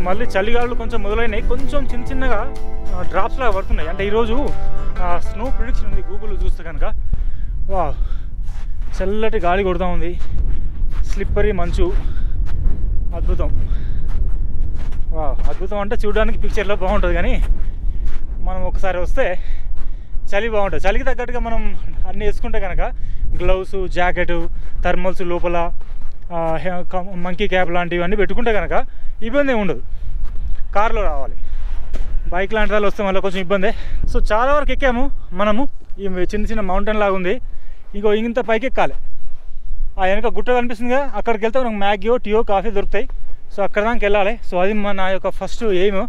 మళ్ళీ చలిగాలు కొంచెం మొదలైనాయి, కొంచెం చిన్న చిన్నగా డ్రాప్స్ లాగా పడుతున్నాయి. అంటే ఈరోజు స్నో ప్రిడిక్షన్ ఉంది గూగుల్లో చూస్తే కనుక. వా, చల్లటి గాలి కొడుతూ ఉంది, స్లిప్పరీ మంచు, అద్భుతం. వా, అద్భుతం అంటే చూడడానికి పిక్చర్లో బాగుంటుంది, కానీ మనం ఒకసారి వస్తే చలి బాగుంటుంది. చలికి తగ్గట్టుగా మనం అన్నీ వేసుకుంటే కనుక గ్లౌస్, జాకెట్, థర్మల్స్, లోపల మంకీ క్యాప్ లాంటివి అన్నీ పెట్టుకుంటే కనుక ఇబ్బంది ఉండదు. కార్లో రావాలి, బైక్ లాంటి వాళ్ళు వస్తే మళ్ళీ కొంచెం ఇబ్బందే. సో చాలా వరకు ఎక్కాము మనము. ఈ చిన్న చిన్న మౌంటైన్ లాగా ఉంది, ఇంత పైకి ఎక్కాలి. ఆ వెనక గుట్ట కనిపిస్తుందిగా, అక్కడికి వెళ్తే మనకు మ్యాగీయో టీయో కాఫీ దొరుకుతాయి. సో అక్కడ దానికి వెళ్ళాలి. సో అది నా యొక్క ఫస్ట్ ఎయిమ్.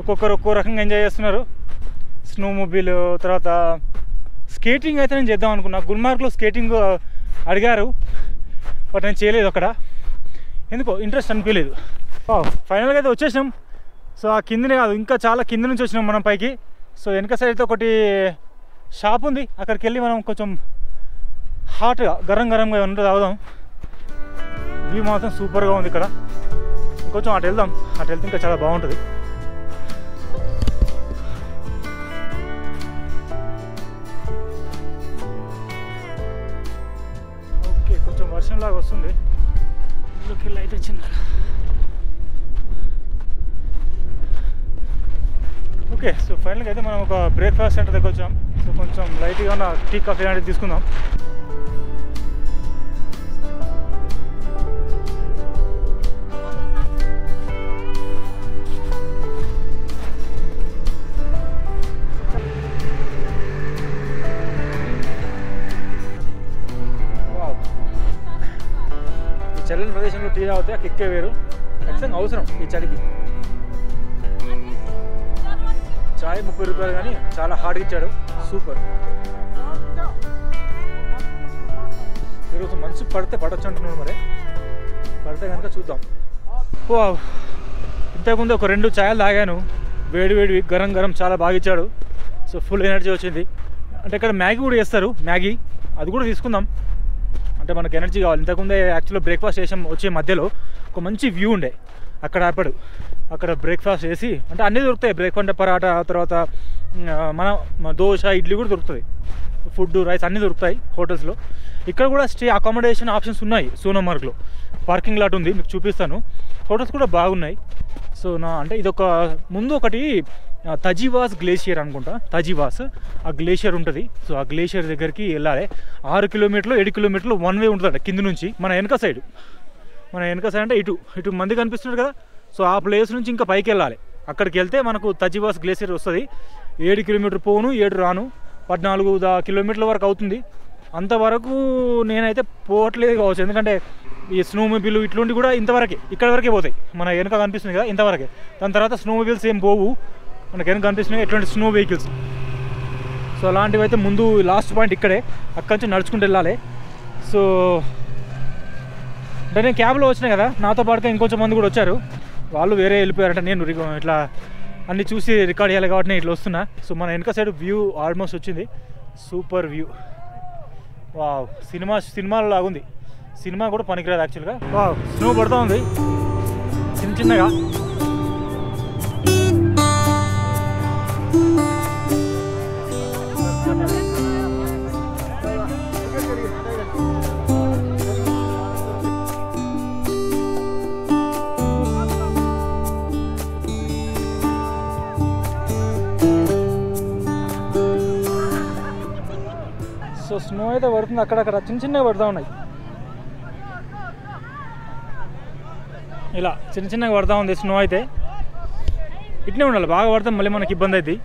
ఒక్కొక్కరు ఒక్కో రకంగా ఎంజాయ్ చేస్తున్నారు. స్నో మొబైల్, తర్వాత స్కేటింగ్ అయితే నేను చేద్దాం అనుకున్నా. గుల్మార్గ్లో స్కేటింగ్ అడిగారు, బట్ నేను చేయలేదు. అక్కడ ఎందుకో ఇంట్రెస్ట్ అనిపించలేదు. ఫైనల్గా అయితే వచ్చేసినాం. సో ఆ కిందనే కాదు, ఇంకా చాలా కింద నుంచి వచ్చినాం మనం పైకి. సో వెనక సైడ్ అయితే ఒకటి షాప్ ఉంది, అక్కడికి వెళ్ళి మనం కొంచెం హాట్గా గరంగా ఉంటుంది తాగుదాం. వ్యూ మాత్రం సూపర్గా ఉంది ఇక్కడ. ఇంకొంచెం అటు వెళ్దాం, అటు వెళ్తే ఇంకా చాలా బాగుంటుంది. ఓకే, కొంచెం వర్షంలాగా వస్తుంది, ఇందులోకి లైట్ వచ్చింది. ఓకే, సో ఫైనల్గా అయితే మనం ఒక బ్రేక్ఫాస్ట్ సెంటర్ దగ్గర వచ్చాం. సో కొంచెం లైట్గా ఉన్న టీ కాఫీ లాంటివి తీసుకుందాం. ఈ చల్లని ప్రదేశంలో టీ తాగితే ఆ కిక్కే వేరు, ఖచ్చితంగా అవసరం ఈ చలికి. చాయ్ 30 రూపాయలు, కానీ చాలా హార్డ్గా ఇచ్చాడు, సూపర్. ఈరోజు మంచు పడితే పడవచ్చు అంటున్నాడు, మరి పడితే కనుక చూద్దాం. ఇంతకుముందు ఒక 2 చాయలు తాగాను, వేడి గరం చాలా బాగా ఇచ్చాడు. సో ఫుల్ ఎనర్జీ వచ్చింది. అంటే ఇక్కడ మ్యాగీ కూడా చేస్తారు, మ్యాగీ అది కూడా తీసుకుందాం. అంటే మనకు ఎనర్జీ కావాలి. ఇంతకుముందే యాక్చువల్గా బ్రేక్ఫాస్ట్ చేసాం, వచ్చే మధ్యలో ఒక మంచి వ్యూ ఉండే, అక్కడ ఆపాడు. అక్కడ బ్రేక్ఫాస్ట్ చేసి, అంటే అన్నీ దొరుకుతాయి, బ్రేక్ఫాస్ట్ పరాటా, తర్వాత మన దోశ, ఇడ్లీ కూడా దొరుకుతుంది, ఫుడ్, రైస్ అన్నీ దొరుకుతాయి హోటల్స్లో. ఇక్కడ కూడా స్టే అకామిడేషన్ ఆప్షన్స్ ఉన్నాయి. సోనమార్గ్లో పార్కింగ్ లాట్ ఉంది, మీకు చూపిస్తాను. హోటల్స్ కూడా బాగున్నాయి. సో అంటే ఇదొక ముందు ఒకటి తజివాస్ గ్లేషియర్ అనుకుంటా, తజివాస్ ఆ గ్లేషియర్ ఉంటుంది. సో ఆ గ్లేషియర్ దగ్గరికి వెళ్ళాలి. 6 కిలోమీటర్లు 7 కిలోమీటర్లు వన్ వే ఉంటుందంట కింద నుంచి. మన వెనక సైడ్ అంటే ఇటు మంది కనిపిస్తున్నారు కదా. సో ఆ ప్లేస్ నుంచి ఇంకా పైకి వెళ్ళాలి. అక్కడికి వెళ్తే మనకు తజివాస్ గ్లేషియర్ వస్తుంది. 7 కిలోమీటర్ పోను, 7 రాను, 14 కిలోమీటర్ల వరకు అవుతుంది. అంతవరకు నేనైతే పోవట్లేదు కావచ్చు, ఎందుకంటే ఈ స్నో మొబైల్ ఇట్లాంటివి కూడా ఇంతవరకే, ఇక్కడ వరకే పోతాయి. మన వెనక కనిపిస్తుంది కదా, ఇంతవరకే. దాని తర్వాత స్నో మొబైల్స్ ఏం పోవు, మనకు వెనక కనిపిస్తున్నాయి ఎట్లాంటి స్నో వెహికల్స్. సో అలాంటివి అయితే ముందు లాస్ట్ పాయింట్ ఇక్కడే, అక్కడి నుంచి నడుచుకుంటూ వెళ్ళాలి. సో అంటే నేను క్యాబ్లో వచ్చినాయి కదా, నాతో పాటుగా ఇంకొంచెం మంది కూడా వచ్చారు. వాళ్ళు వేరే వెళ్ళిపోయారంటే నేను ఇట్లా అన్నీ చూసి రికార్డ్ చేయాలి కాబట్టి నేను ఇట్లా వస్తున్నా. సో మన వెనక సైడ్ వ్యూ ఆల్మోస్ట్ వచ్చింది, సూపర్ వ్యూ. వావ్, సినిమాలో లాగుంది. సినిమా కూడా పనికిరాదు యాక్చువల్గా. వావ్, స్నో పడుతూ ఉంది చిన్నగా. సో స్నో అయితే పడుతుంది, అక్కడక్కడ చిన్నగా పడుతూ ఉన్నాయి. ఇలా చిన్నగా పడుతూ ఉంది స్నో అయితే. ఇట్నే ఉండాలి, బాగా పడితే మళ్ళీ మనకి ఇబ్బంది అవుతుంది.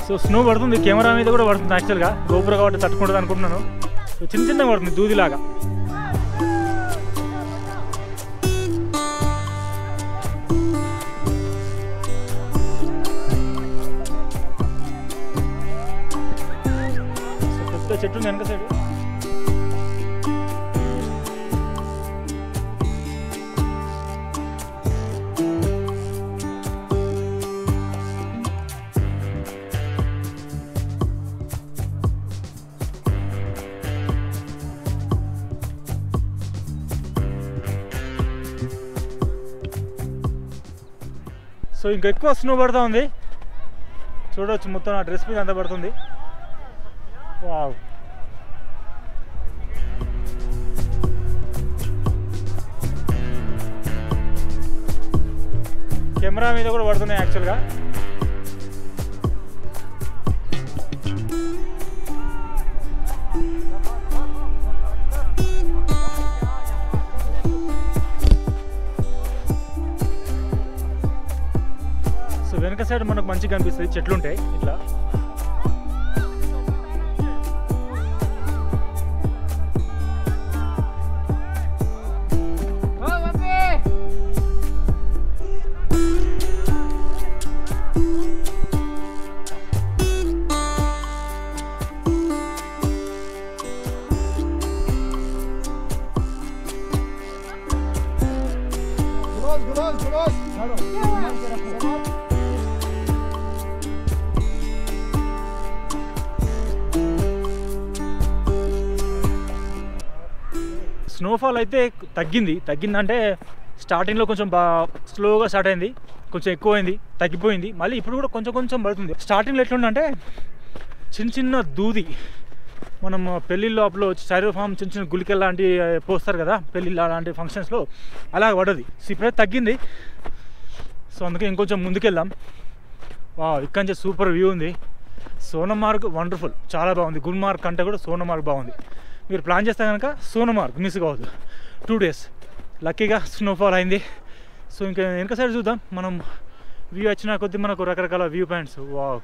సో స్నో పడుతుంది, కెమెరా మీద కూడా పడుతుంది. యాక్చువల్గా గోపురం కాబట్టి తట్టుకుంటుంది అనుకుంటున్నాను. సో చిన్నగా పడుతుంది దూదిలాగా. సో ఉంది వెనక సైడ్. సో ఇంకా ఎక్కువ స్నో పడుతూ ఉంది చూడవచ్చు, మొత్తం నా డ్రెస్ మీద అంత పడుతుంది. వావ్, కెమెరా మీద కూడా పడుతున్నాయి యాక్చువల్గా. సో వెనక సైడ్ మనకు మంచిగా కనిపిస్తుంది, చెట్లు ఉంటాయి ఇట్లా. స్నోఫాల్ అయితే తగ్గిందంటే స్టార్టింగ్లో కొంచెం స్లోగా స్టార్ట్ అయింది, కొంచెం ఎక్కువైంది, తగ్గిపోయింది, మళ్ళీ ఇప్పుడు కూడా కొంచెం పడుతుంది. స్టార్టింగ్లో ఎట్లుందంటే చిన్న దూది, మనం పెళ్ళిళ్ళు అప్పుడు స్టైరోఫామ్ చిన్న గుళికలు లాంటివి పోస్తారు కదా పెళ్ళిళ్ళు అలాంటి ఫంక్షన్స్లో, అలా పడది. సో ఇప్పుడైతే తగ్గింది. సో అందుకే ఇంకొంచెం ముందుకెళ్దాం. ఇక్కడ నుంచి సూపర్ వ్యూ ఉంది. సోనమార్గ్ వండర్ఫుల్, చాలా బాగుంది. గుల్మార్గ్ కంటే కూడా సోనమార్గ్ బాగుంది. మీరు ప్లాన్ చేస్తే కనుక సోనమార్గ్ మిస్ కావద్దు. 2 days లక్కీగా స్నోఫాల్ అయింది. సో ఇంకా వెనక సైడ్ చూద్దాం. మనం వ్యూ వచ్చిన కొద్దీ మనకు రకరకాల వ్యూ పాయింట్స్. వావ్,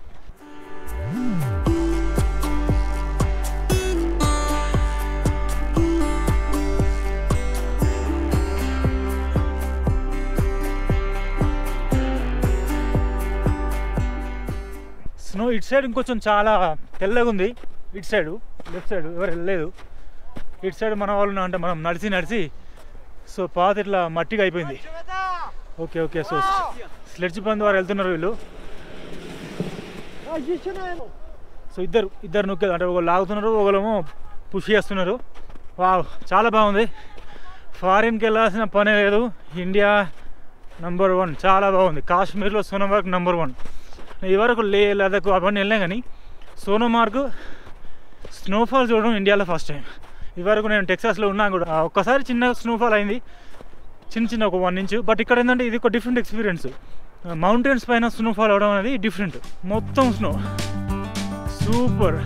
స్నో ఇటు సైడ్ ఇంకొంచెం చాలా తెల్లగా ఉంది. ఇటు సైడు లెఫ్ట్ సైడ్ ఎవరు వెళ్ళలేదు. ఇటు సైడ్ మన వాళ్ళు అంటే మనం నడిచి సో పాత ఇట్లా మట్టిగా అయిపోయింది. ఓకే సో స్లెడ్జ్ బంద్ వారు వెళ్తున్నారు వీళ్ళు. సో ఇద్దరు నొక్కేది అంటే ఒకళ్ళు లాగుతున్నారు, ఒకళ్ళేమో పుష్ చేస్తున్నారు. వావ్, చాలా బాగుంది. ఫారిన్కి వెళ్ళాల్సిన పనే లేదు. ఇండియా నంబర్ 1, చాలా బాగుంది. కాశ్మీర్లో సోనమార్గ్ నంబర్ 1. ఇదివరకు లదాఖ్ అవన్నీ వెళ్ళాం కానీ సోనమార్గ్ స్నోఫాల్ చూడడం ఇండియాలో ఫస్ట్ టైం. ఇదివరకు నేను టెక్సాస్లో ఉన్నా కూడా ఒక్కసారి చిన్న స్నోఫాల్ అయింది, చిన్న ఒక 1 inch. బట్ ఇక్కడ ఏంటంటే ఇది ఒక డిఫరెంట్ ఎక్స్పీరియన్స్. మౌంటైన్స్ పైన స్నోఫాల్ అవడం అనేది డిఫరెంట్. మొత్తం స్నో, సూపర్.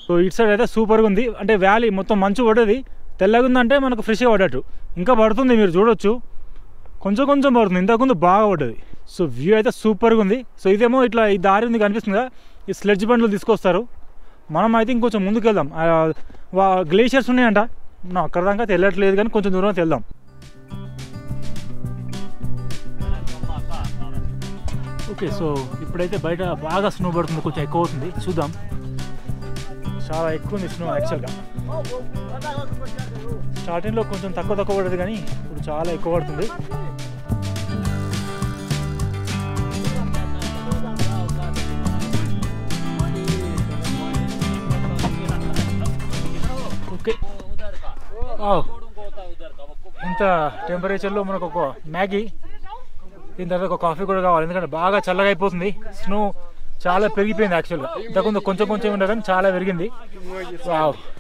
సో ఇటు సైడ్ అయితే సూపర్గా ఉంది. అంటే వ్యాలీ మొత్తం మంచు పడ్డది, తెల్లగా ఉందంటే మనకు ఫ్రెష్గా పడ్డట్టు. ఇంకా పడుతుంది, మీరు చూడొచ్చు, కొంచెం పడుతుంది. ఇంతకుముందు బాగా పడ్డది. సో వ్యూ అయితే సూపర్గా ఉంది. సో ఇదేమో ఇట్లా ఈ దారి ఉంది కనిపిస్తుందా, ఈ స్లెడ్జ్ బండ్లు తీసుకొస్తారు. మనం అయితే ఇంకొంచెం ముందుకు వెళ్దాం. గ్లేషియర్స్ ఉన్నాయంట, అక్కడ దాకా వెళ్ళట్లేదు కానీ కొంచెం దూరం వెళ్దాం. ఓకే, సో ఇప్పుడైతే బయట బాగా స్నో పడుతుంది, కొంచెం ఎక్కువ అవుతుంది. చూద్దాం. చాలా ఎక్కువ ఉంది స్నో యాక్చువల్గా. స్టార్టింగ్లో కొంచెం తక్కువ పడదు కానీ ఇప్పుడు చాలా ఎక్కువ పడుతుంది. ఓకే, ఇంత టెంపరేచర్లో మనకు ఒక మ్యాగీ, దీని తర్వాత ఒక కాఫీ కూడా కావాలి, ఎందుకంటే బాగా చల్లగా అయిపోతుంది. స్నో చాలా పెరిగిపోయింది యాక్చువల్గా. ఇంతకుముందు కొంచెం ఉండదు కానీ చాలా పెరిగింది.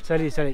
చలి